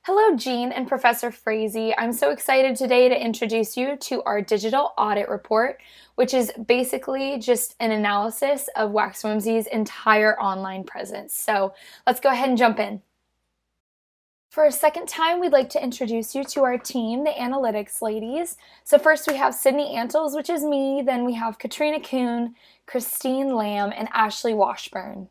Hello, Jean and Professor Frazee. I'm so excited today to introduce you to our digital audit report, which is basically just an analysis of Wax Whimsy's entire online presence. So let's go ahead and jump in. For a second time, we'd like to introduce you to our team, the analytics ladies. So first we have Sydney Antles, which is me. Then we have Katrina Kuhn, Christine Lamb, and Ashley Washburn.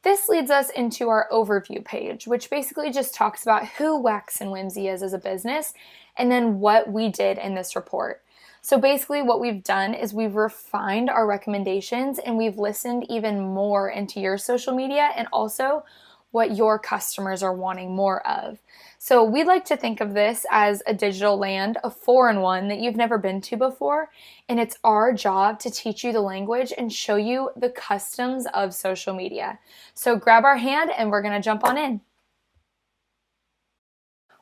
This leads us into our overview page, which basically just talks about who Wax and Whimsy is as a business and then what we did in this report. So basically what we've done is we've refined our recommendations and we've listened even more into your social media and also what your customers are wanting more of. So we'd like to think of this as a digital land, a foreign one that you've never been to before, and it's our job to teach you the language and show you the customs of social media. So grab our hand and we're going to jump on in.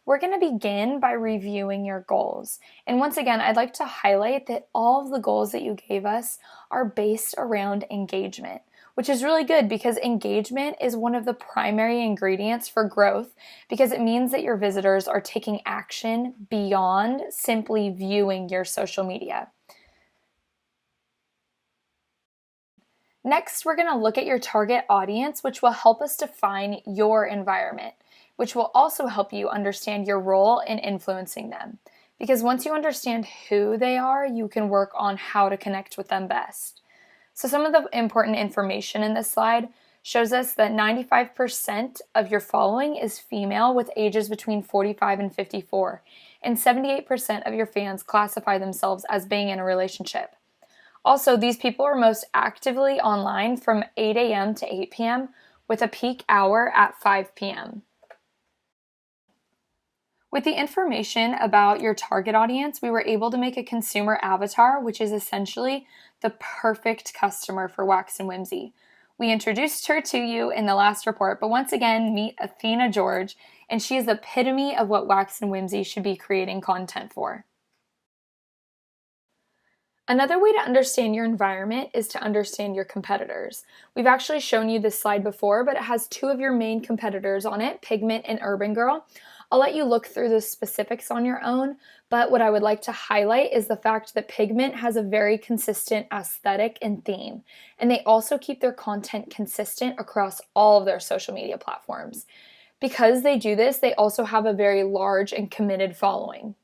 We're going to begin by reviewing your goals. And once again, I'd like to highlight that all of the goals that you gave us are based around engagement, which is really good because engagement is one of the primary ingredients for growth because it means that your visitors are taking action beyond simply viewing your social media. Next, we're going to look at your target audience, which will help us define your environment, which will also help you understand your role in influencing them. Because once you understand who they are, you can work on how to connect with them best. So some of the important information in this slide shows us that 95% of your following is female with ages between 45 and 54, and 78% of your fans classify themselves as being in a relationship. Also, these people are most actively online from 8 a.m. to 8 p.m. with a peak hour at 5 p.m. With the information about your target audience, we were able to make a consumer avatar, which is essentially the perfect customer for Wax and Whimsy. We introduced her to you in the last report, but once again, meet Athena George, and she is the epitome of what Wax and Whimsy should be creating content for. Another way to understand your environment is to understand your competitors. We've actually shown you this slide before, but it has two of your main competitors on it, Pigment and Urban Girl. I'll let you look through the specifics on your own, but what I would like to highlight is the fact that Pigment has a very consistent aesthetic and theme, and they also keep their content consistent across all of their social media platforms. Because they do this, they also have a very large and committed following.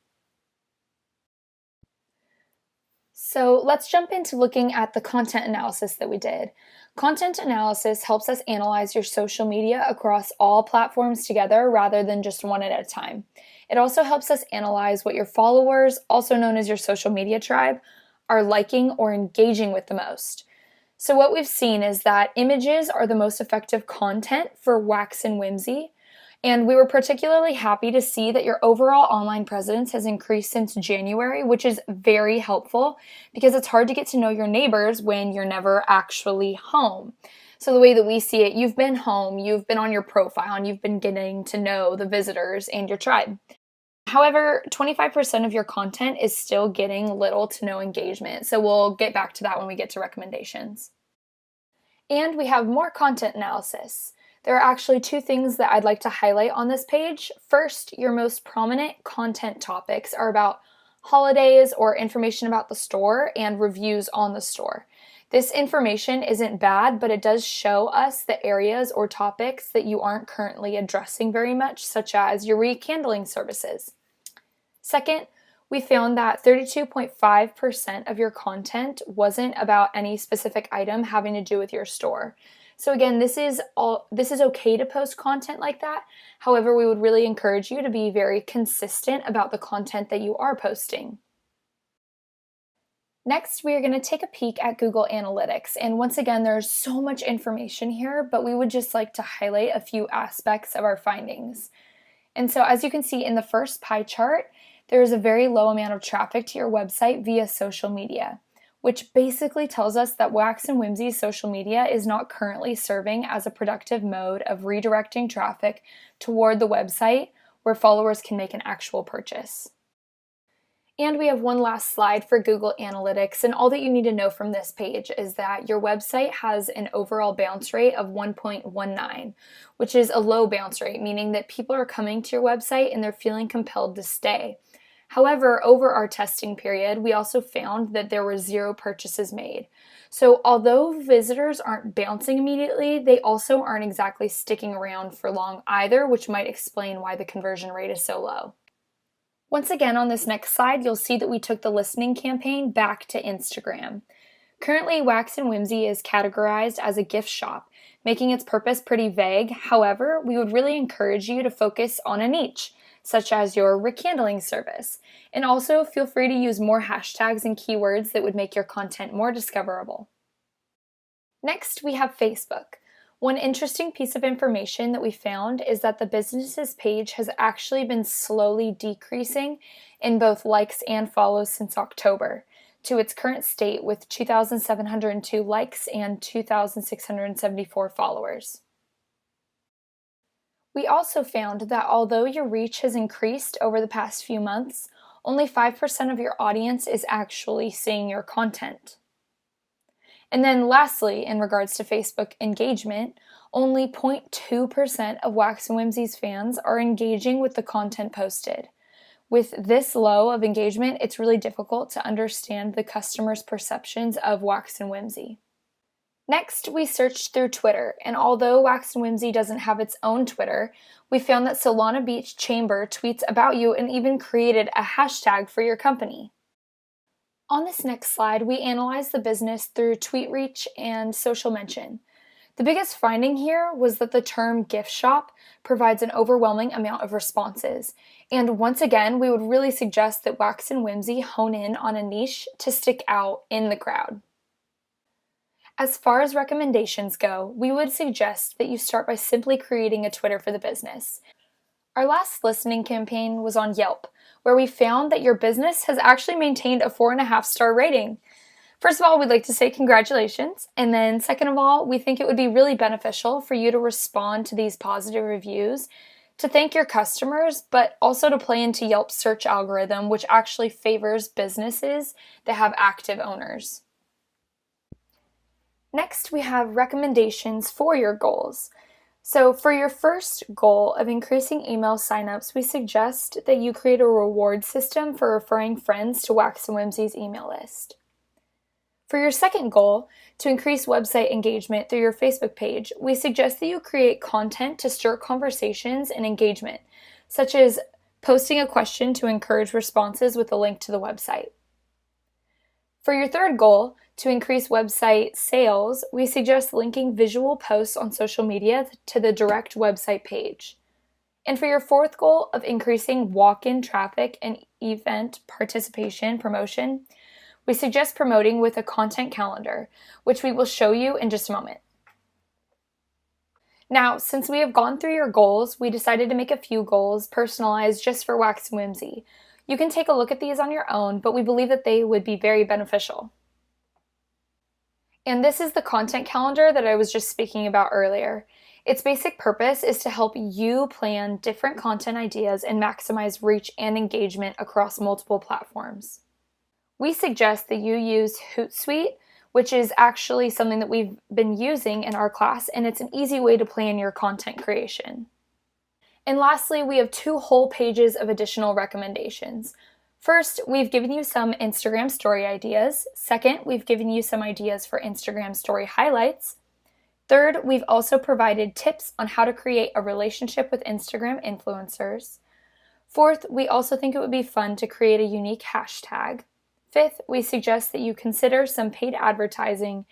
So let's jump into looking at the content analysis that we did. Content analysis helps us analyze your social media across all platforms together rather than just one at a time. It also helps us analyze what your followers, also known as your social media tribe, are liking or engaging with the most. So what we've seen is that images are the most effective content for Wax and Whimsy. And we were particularly happy to see that your overall online presence has increased since January, which is very helpful because it's hard to get to know your neighbors when you're never actually home. So the way that we see it, you've been home, you've been on your profile, and you've been getting to know the visitors and your tribe. However, 25% of your content is still getting little to no engagement. So we'll get back to that when we get to recommendations. And we have more content analysis. There are actually two things that I'd like to highlight on this page. First, your most prominent content topics are about holidays or information about the store and reviews on the store. This information isn't bad, but it does show us the areas or topics that you aren't currently addressing very much, such as your rekindling services. Second, we found that 32.5% of your content wasn't about any specific item having to do with your store. So again, this is okay to post content like that. However, we would really encourage you to be very consistent about the content that you are posting. Next, we are going to take a peek at Google Analytics. And once again, there's so much information here, but we would just like to highlight a few aspects of our findings. And so as you can see in the first pie chart, there is a very low amount of traffic to your website via social media, which basically tells us that Wax and Whimsy's social media is not currently serving as a productive mode of redirecting traffic toward the website where followers can make an actual purchase. And we have one last slide for Google Analytics, and all that you need to know from this page is that your website has an overall bounce rate of 1.19, which is a low bounce rate, meaning that people are coming to your website and they're feeling compelled to stay. However, over our testing period, we also found that there were 0 purchases made. So although visitors aren't bouncing immediately, they also aren't exactly sticking around for long either, which might explain why the conversion rate is so low. Once again, on this next slide, you'll see that we took the listening campaign back to Instagram. Currently, Wax and Whimsy is categorized as a gift shop, making its purpose pretty vague. However, we would really encourage you to focus on a niche, such as your rekindling service. And also feel free to use more hashtags and keywords that would make your content more discoverable. Next, we have Facebook. One interesting piece of information that we found is that the business's page has actually been slowly decreasing in both likes and follows since October to its current state with 2,702 likes and 2,674 followers. We also found that although your reach has increased over the past few months, only 5% of your audience is actually seeing your content. And then lastly, in regards to Facebook engagement, only 0.2% of Wax and Whimsy's fans are engaging with the content posted. With this low of engagement, it's really difficult to understand the customer's perceptions of Wax and Whimsy. Next, we searched through Twitter, and although Wax and Whimsy doesn't have its own Twitter, we found that Solana Beach Chamber tweets about you and even created a hashtag for your company. On this next slide, we analyzed the business through tweet reach and social mention. The biggest finding here was that the term gift shop provides an overwhelming amount of responses. And once again, we would really suggest that Wax and Whimsy hone in on a niche to stick out in the crowd. As far as recommendations go, we would suggest that you start by simply creating a Twitter for the business. Our last listening campaign was on Yelp, where we found that your business has actually maintained a 4.5-star rating. First of all, we'd like to say congratulations. And then second of all, we think it would be really beneficial for you to respond to these positive reviews, to thank your customers, but also to play into Yelp's search algorithm, which actually favors businesses that have active owners. Next, we have recommendations for your goals. So for your first goal of increasing email signups, we suggest that you create a reward system for referring friends to Wax and Whimsy's email list. For your second goal, to increase website engagement through your Facebook page, we suggest that you create content to stir conversations and engagement, such as posting a question to encourage responses with a link to the website. For your third goal, to increase website sales, we suggest linking visual posts on social media to the direct website page. And for your fourth goal of increasing walk-in traffic and event participation promotion, we suggest promoting with a content calendar, which we will show you in just a moment. Now, since we have gone through your goals, we decided to make a few goals personalized just for Wax and Whimsy. You can take a look at these on your own, but we believe that they would be very beneficial. And this is the content calendar that I was just speaking about earlier. Its basic purpose is to help you plan different content ideas and maximize reach and engagement across multiple platforms. We suggest that you use Hootsuite, which is actually something that we've been using in our class, and it's an easy way to plan your content creation. And lastly, we have 2 whole pages of additional recommendations. First, we've given you some Instagram story ideas. Second, we've given you some ideas for Instagram story highlights. Third, we've also provided tips on how to create a relationship with Instagram influencers. Fourth, we also think it would be fun to create a unique hashtag. Fifth, we suggest that you consider some paid advertising.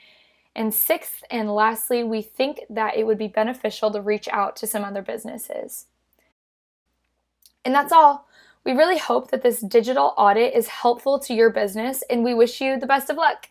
And sixth, and lastly, we think that it would be beneficial to reach out to some other businesses. And that's all. We really hope that this digital audit is helpful to your business, and we wish you the best of luck.